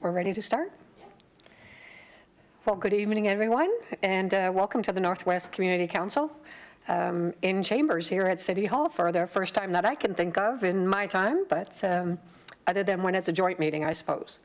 we're ready to start. Well, good evening, everyone, and welcome to the Northwest Community Council in chambers here at City Hall for the first time that I can think of in my time, but other than when it's a joint meeting, I suppose.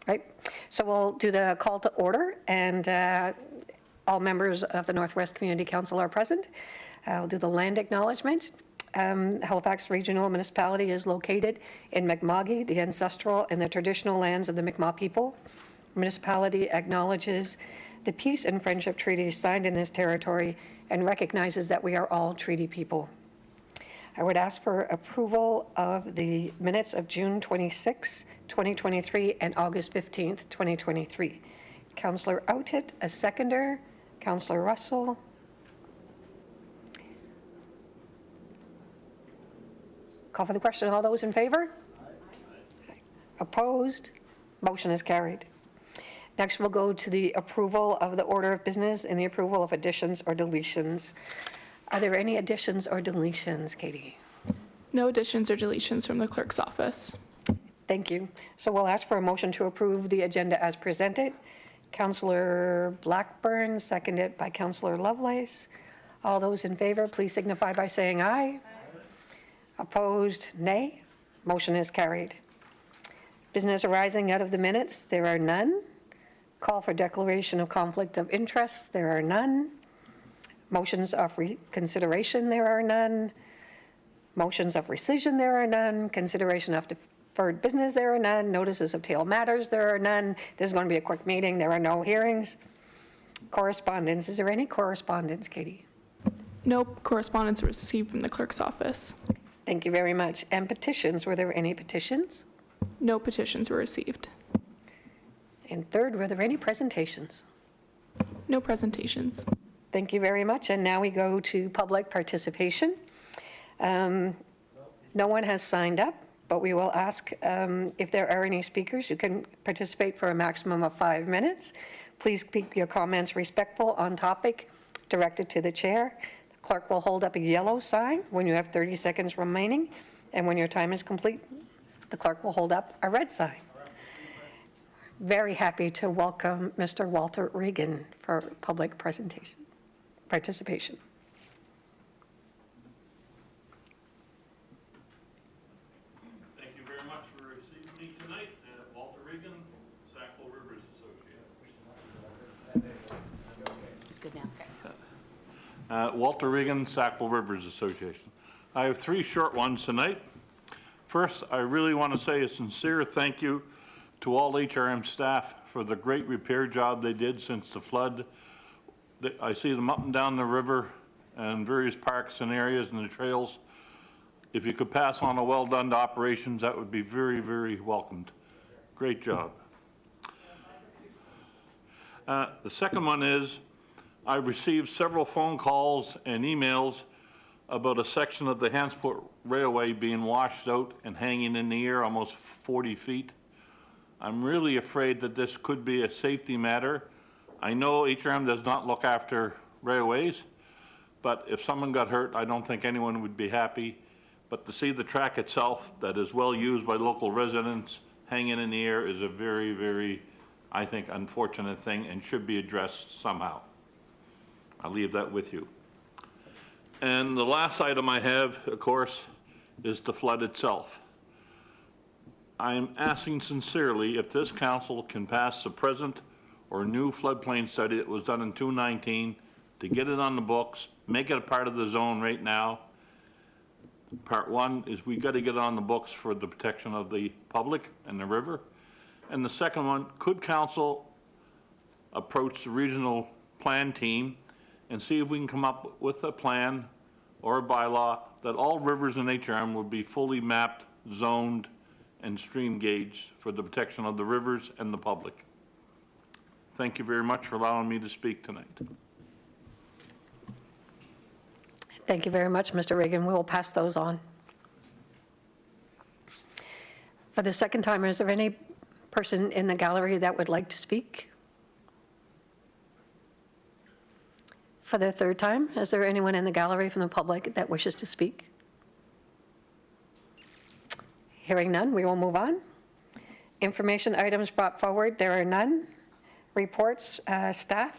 Right? So we'll do the call to order, and all members of the Northwest Community Council are present. I'll do the land acknowledgement. Halifax Regional Municipality is located in Mi'kma'ki, the ancestral and the traditional lands of the Mi'kmaq people. Municipality acknowledges the peace and friendship treaties signed in this territory and recognizes that we are all treaty people. I would ask for approval of the minutes of June 26, 2023 and August 15th, 2023. Councillor Outit, a seconder. Councillor Russell. Call for the question. All those in favor? Aye. Opposed? Motion is carried. Next, we'll go to the approval of the order of business and the approval of additions or deletions. Are there any additions or deletions, Katie? No additions or deletions from the clerk's office. Thank you. So we'll ask for a motion to approve the agenda as presented. Councillor Blackburn, seconded by Councillor Lovelace. All those in favor, please signify by saying aye. Aye. Opposed, nay. Motion is carried. Business arising out of the minutes, there are none. Call for declaration of conflict of interest, there are none. Motions of reconsideration, there are none. Motions of rescission, there are none. Consideration of deferred business, there are none. Notices of tail matters, there are none. This is going to be a quick meeting, there are no hearings. Correspondence, is there any correspondence, Katie? No correspondence received from the clerk's office. Thank you very much. And petitions, were there any petitions? No petitions were received. And third, were there any presentations? No presentations. Thank you very much. And now we go to public participation. No one has signed up, but we will ask if there are any speakers. You can participate for a maximum of 5 minutes. Please keep your comments respectful, on topic, directed to the chair. The clerk will hold up a yellow sign when you have 30 seconds remaining, and when your time is complete, the clerk will hold up a red sign. Very happy to welcome Mr. Walter Regan for public participation. Thank you very much for receiving me tonight. Walter Regan, Sackville Rivers Association. It's good now. Walter Regan, Sackville Rivers Association. I have 3 short ones tonight. First, I really want to say a sincere thank you to all HRM staff for the great repair job they did since the flood. I see them up and down the river and various parks and areas and the trails. If you could pass on a well done to operations, that would be very, very welcomed. Great job. The second one is, I've received several phone calls and emails about a section of the Hansport Railway being washed out and hanging in the air almost 40 feet. I'm really afraid that this could be a safety matter. I know HRM does not look after railways, but if someone got hurt, I don't think anyone would be happy. But to see the track itself that is well used by local residents hanging in the air is a very, very, I think, unfortunate thing and should be addressed somehow. I'll leave that with you. And the last item I have, of course, is the flood itself. I'm asking sincerely if this council can pass the present or new floodplain study that was done in 2019 to get it on the books, make it a part of the zone right now. Part 1 is we got to get it on the books for the protection of the public and the river. And the second one, could council approach the regional plan team and see if we can come up with a plan or a bylaw that all rivers in HRM would be fully mapped, zoned, and stream gauged for the protection of the rivers and the public. Thank you very much for allowing me to speak tonight. Thank you very much, Mr. Regan. We will pass those on. For the second time, is there any person in the gallery that would like to speak? For the third time, is there anyone in the gallery from the public that wishes to speak? Hearing none, we will move on. Information items brought forward, there are none. Reports, staff,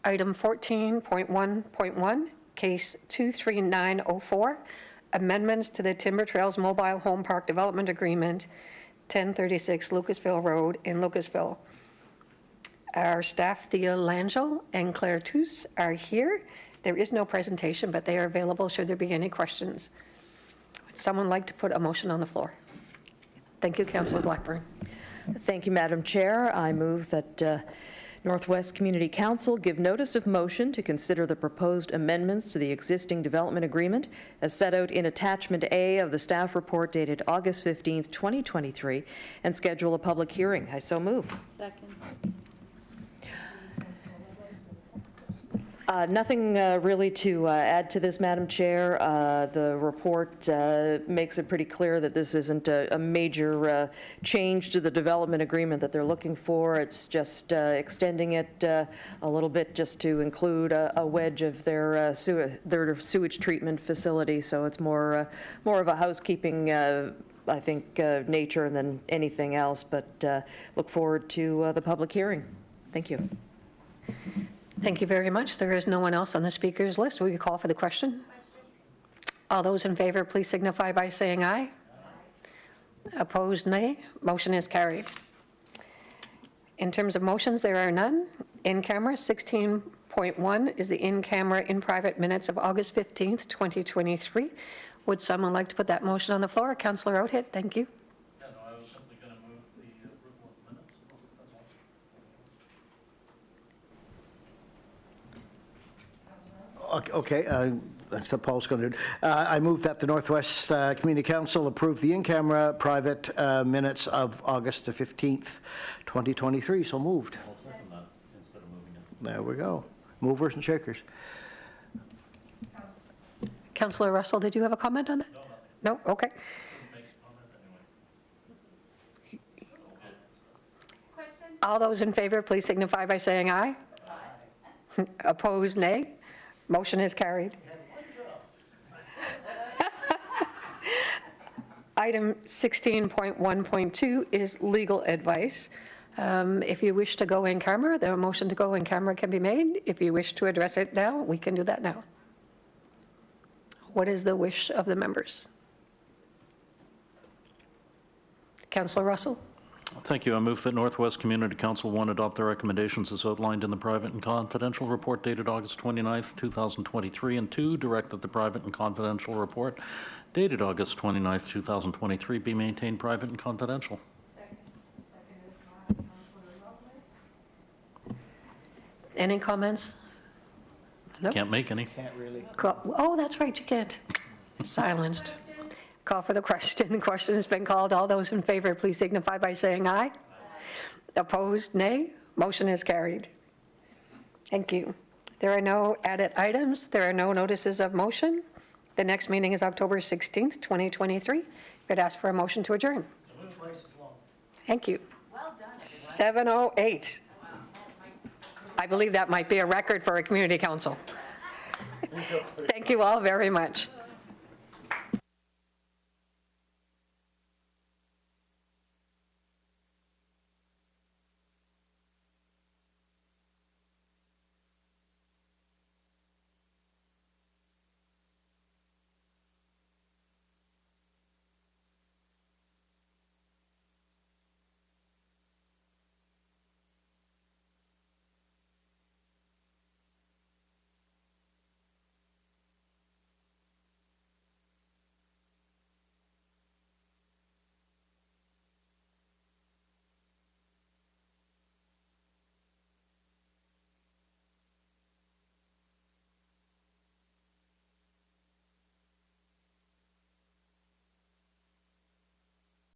item 14.1.1, case 23904, amendments to the Timber Trails Mobile Home Park Development Agreement, 1036 Lucasville Road in Lucasville. Our staff, Thea Langell and Claire Toos, are here. There is no presentation, but they are available should there be any questions. Would someone like to put a motion on the floor? Thank you, Councillor Blackburn. Thank you, Madam Chair. I move that Northwest Community Council give notice of motion to consider the proposed amendments to the existing development agreement as set out in Attachment A of the staff report dated August 15th, 2023, and schedule a public hearing. I so move. Second. Nothing really to add to this, Madam Chair. The report makes it pretty clear that this isn't a major change to the development agreement that they're looking for. It's just extending it a little bit just to include a wedge of their sewage treatment facility. So it's more of a housekeeping, I think, nature than anything else. But look forward to the public hearing. Thank you. Thank you very much. There is no one else on the speakers list. Will you call for the question? All those in favor, please signify by saying aye. Opposed, nay. Motion is carried. In terms of motions, there are none. In camera, 16.1 is the in-camera, in-private minutes of August 15th, 2023. Would someone like to put that motion on the floor? Councillor Oathit, thank you. Yeah, no, I was simply going to move the approval of the minutes. That's all. Okay, that's what Paul's going to do. I move that the Northwest Community Council approve the in-camera private minutes of August the 15th, 2023. So moved. I'll second that instead of moving it. There we go. Movers and shakers. Councillor Russell, did you have a comment on that? No, nothing. No? Okay. Makes a comment anyway. All those in favor, please signify by saying aye. Aye. Opposed, nay. Motion is carried. Item 16.1.2 is legal advice. If you wish to go in camera, the motion to go in camera can be made. If you wish to address it now, we can do that now. What is the wish of the members? Councillor Russell? Thank you. I move that Northwest Community Council 1 adopt the recommendations as outlined in the private and confidential report dated August 29th, 2023, and 2, direct that the private and confidential report dated August 29th, 2023 be maintained private and confidential. Any comments? Nope. Can't make any. Can't really. Oh, that's right, you can't. Silenced. Call for the question. The question has been called. All those in favor, please signify by saying aye. Opposed, nay. Motion is carried. Thank you. There are no added items. There are no notices of motion. The next meeting is October 16th, 2023. Could ask for a motion to adjourn. Thank you. Well done. 7:08. I believe that might be a record for a community council. Thank you all very much.